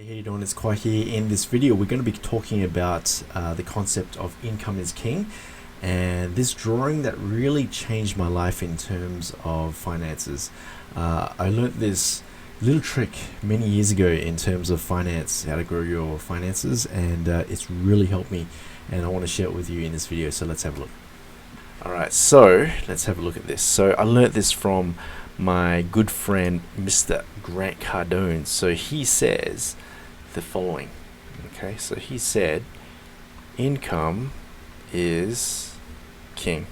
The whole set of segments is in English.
Hey, how you doing? It's Kwai here. In this video, we're going to be talking about the concept of income is king, and this drawing that really changed my life in terms of finances. I learned this little trick many years ago in terms of finance, how to grow your finances, and it's really helped me, and I want to share it with you in this video. So let's have a look. Alright, so let's have a look at this. So I learnt this from my good friend Mr. Grant Cardone. So he says the following. Okay, so he said income is king.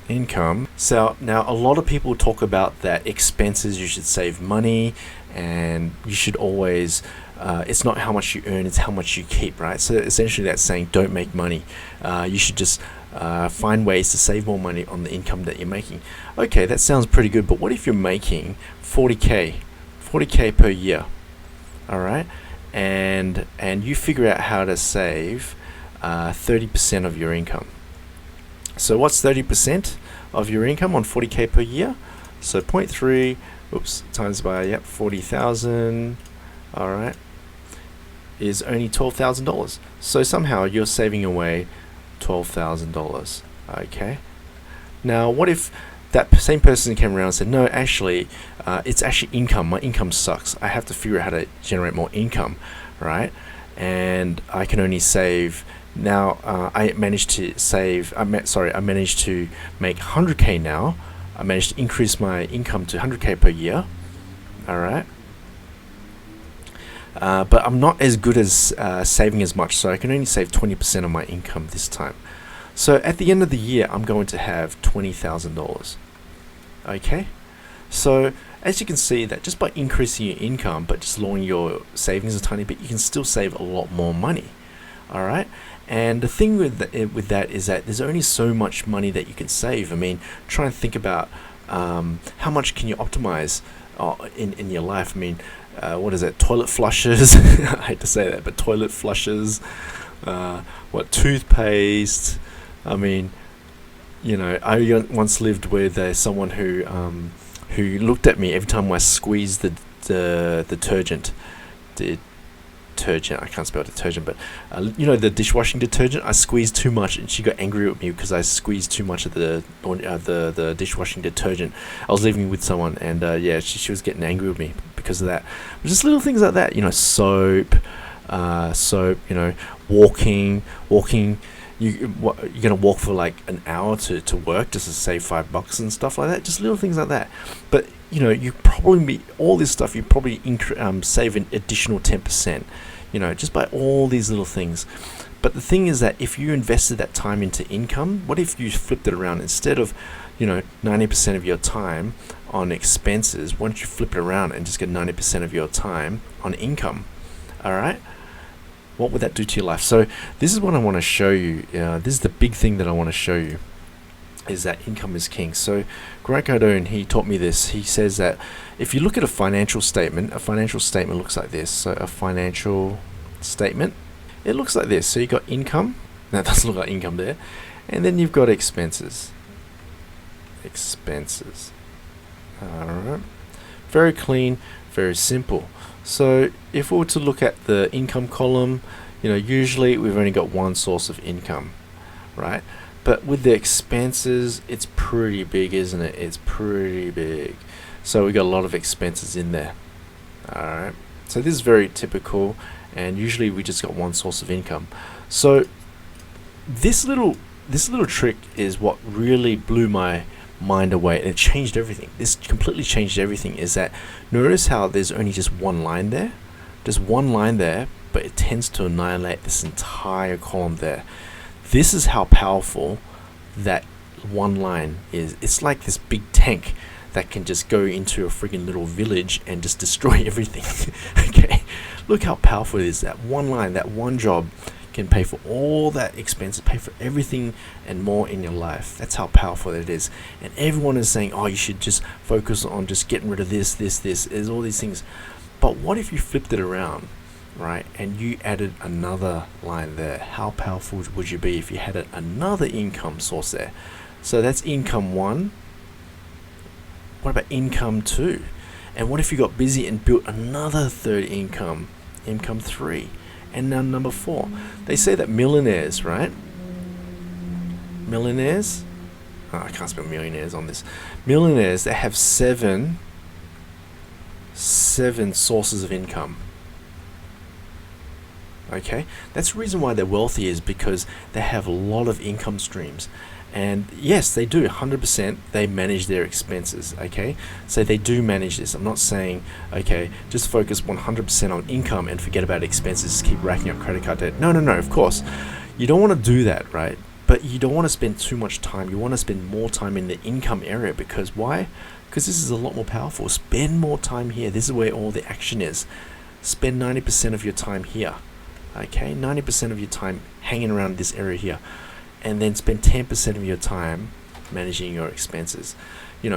Income. So now a lot of people talk about that expenses, you should save money, and you should always it's not how much you earn, it's how much you keep, right? So essentially that's saying don't make money. You should just find ways to save more money on the income that you're making. Okay, that sounds pretty good, but what if you're making 40k per year? All right, and you figure out how to save 30% of your income. So what's 30% of your income on 40k per year? So 0.3 times by 40,000, all right, is only $12,000. So somehow you're saving away $12,000. Okay, now what if that same person came around and said, no, actually it's actually income, my income sucks, I have to figure out how to generate more income, right? And I can only save now, I managed to make 100k now. I managed to increase my income to 100k per year, all right, but I'm not as good as saving as much, so I can only save 20% of my income this time. So at the end of the year, I'm going to have $20,000. Okay, so as you can see that just by increasing your income but just lowering your savings a tiny bit, you can still save a lot more money. All right, and the thing with that is that there's only so much money that you can save. I mean, try and think about how much can you optimize in your life. I mean, what is it? Toilet flushes. I hate to say that, but toilet flushes. Toothpaste. I mean, you know, I once lived with someone who looked at me every time I squeezed the detergent. I can't spell detergent, but you know, the dishwashing detergent. I squeezed too much, and she got angry with me because I squeezed too much of the dishwashing detergent. I was living with someone, and yeah, she was getting angry with me because of that. But just little things like that, you know, soap, you know, walking. You're gonna walk for like an hour to work just to save $5 and stuff like that. Just little things like that. But you know, you probably all this stuff. You probably save an additional 10%. You know, just by all these little things. But the thing is that if you invested that time into income, what if you flipped it around? Instead of, you know, 90% of your time on expenses, why don't you flip it around and just get 90% of your time on income? All right. What would that do to your life? So this is what I want to show you. This is the big thing that I want to show you, is that income is king. So Grant Cardone, he taught me this. He says that if you look at a financial statement looks like this. So a financial statement, it looks like this. So you got income. That doesn't look like income there. And then you've got expenses. All right. Very clean, very simple. So if we were to look at the income column, you know, usually we've only got one source of income, right? But with the expenses, it's pretty big, isn't it? It's pretty big. So we got a lot of expenses in there. All right. So this is very typical, and usually we just got one source of income. So this little trick is what really blew my mind away, and it changed everything. This completely changed everything. Is that, notice how there's only just one line there, but it tends to annihilate this entire column there. This is how powerful that one line is. It's like this big tank that can just go into a freaking little village and just destroy everything. Okay, look how powerful it is. That one line, that one job can pay for all that expenses, pay for everything and more in your life. That's how powerful it is. And everyone is saying, oh, you should just focus on just getting rid of this. There's all these things. But what if you flipped it around, right, and you added another line there? How powerful would you be if you had another income source there? So that's income one. What about income two? And what if you got busy and built another third income income 3, and now number 4. They say that millionaires, right? Millionaires, I can't spell millionaires on this. Millionaires, they have seven sources of income. Okay, that's the reason why they're wealthy, is because they have a lot of income streams. And yes, they do 100%. They manage their expenses. Okay, so they do manage this. I'm not saying, okay, just focus 100% on income and forget about expenses, just keep racking up credit card debt. No, of course you don't want to do that, right? But you don't want to spend too much time. You want to spend more time in the income area. Because why? Because this is a lot more powerful. Spend more time here. This is where all the action is. Spend 90% of your time here. Okay, 90% of your time hanging around this area here, and then spend 10% of your time managing your expenses.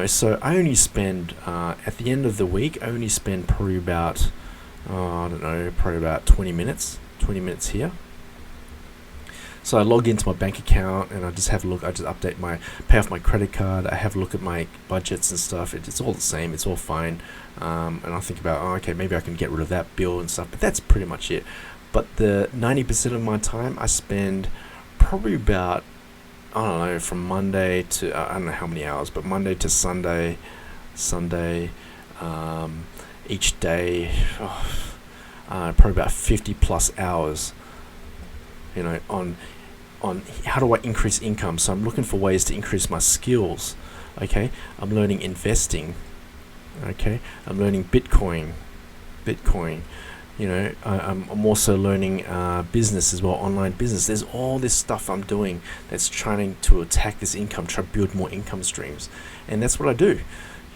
So I only spend at the end of the week, I only spend probably about probably about 20 minutes here. So I log into my bank account and I just have a look. I just pay off my credit card. I have a look at my budgets and stuff. It's all the same. It's all fine. And I think about, okay, maybe I can get rid of that bill and stuff. But that's pretty much it. But the 90% of my time I spend probably about, from Monday to, I don't know how many hours, but Monday to Sunday, each day, probably about 50 plus hours, on how do I increase income. So I'm looking for ways to increase my skills. Okay, I'm learning investing. Okay, I'm learning Bitcoin. I'm also learning business as well, online business. There's all this stuff I'm doing that's trying to attack this income, try to build more income streams, and that's what I do.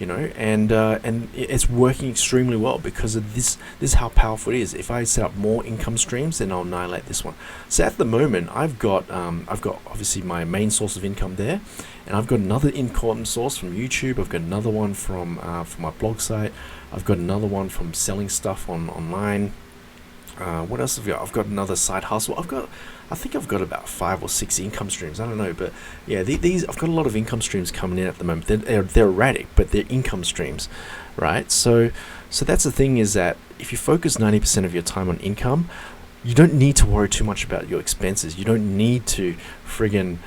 And it's working extremely well because of this. This is how powerful it is. If I set up more income streams, then I'll annihilate this one. So at the moment, I've got obviously my main source of income there, and I've got another income source from YouTube. I've got another one from my blog site. I've got another one from selling stuff online. What else have I got? I've got another side hustle. I think I've got about 5 or 6 income streams. I don't know, but yeah, these I've got a lot of income streams coming in at the moment. They're erratic, but they're income streams, right? So that's the thing, is that if you focus 90% of your time on income, you don't need to worry too much about your expenses. You don't need to friggin'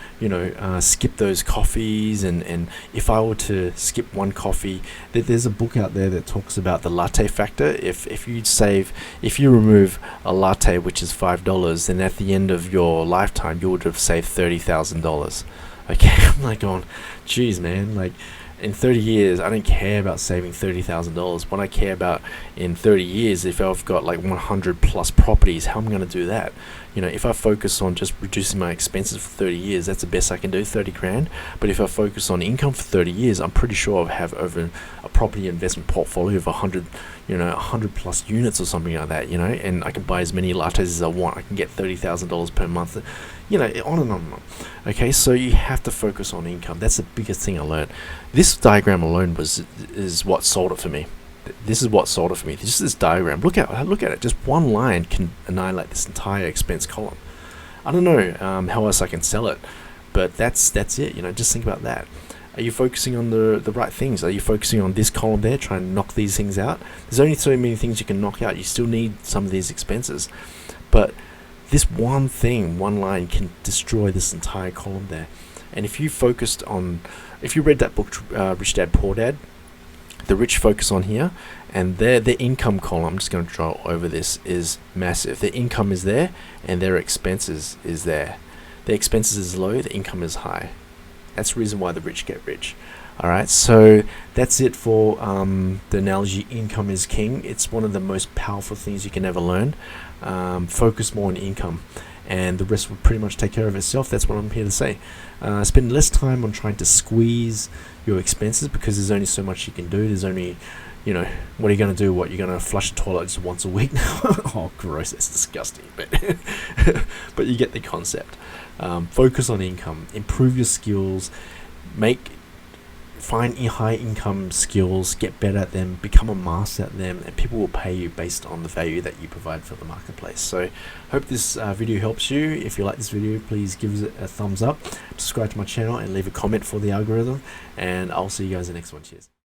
skip those coffees. And if I were to skip one coffee, there's a book out there that talks about the latte factor. If you remove a latte, which is $5, then at the end of your lifetime you would have saved $30,000. Okay, I'm like going, geez, man, like, in 30 years, I don't care about saving $30,000. What I care about in 30 years, if I've got like 100 plus properties, how am I going to do that? If I focus on just reducing my expenses for 30 years, that's the best I can do, 30 grand. But if I focus on income for 30 years, I'm pretty sure I'll have over a property investment portfolio of 100 plus units or something like that, and I can buy as many lattes as I want. I can get $30,000 per month, on and on and on. Okay, so you have to focus on income. That's the biggest thing I learned. This diagram alone is what sold it for me. This is what sold it for me. Just this diagram. Look at it. Just one line can annihilate this entire expense column. I don't know how else I can sell it, but that's it. Just think about that. Are you focusing on the right things? Are you focusing on this column there, trying to knock these things out? There's only so many things you can knock out. You still need some of these expenses, but this one line can destroy this entire column there. And if you read that book, Rich Dad Poor Dad, the rich focus on here, and their income column, I'm just going to draw over this, is massive. Their income is there, and their expenses is there. Their expenses is low, the income is high. That's the reason why the rich get rich. All right, so that's it for the analogy, income is king. It's one of the most powerful things you can ever learn. Focus more on income, and the rest will pretty much take care of itself. That's what I'm here to say. Spend less time on trying to squeeze your expenses, because there's only so much you can do. There's only, what are you going to do? You're going to flush the toilet just once a week now? Oh, gross, that's disgusting. But you get the concept. Focus on income, improve your skills, find high income skills, get better at them, become a master at them, and people will pay you based on the value that you provide for the marketplace. So hope this video helps you. If you like this video, please give it a thumbs up, subscribe to my channel, and leave a comment for the algorithm, and I'll see you guys in the next one. Cheers.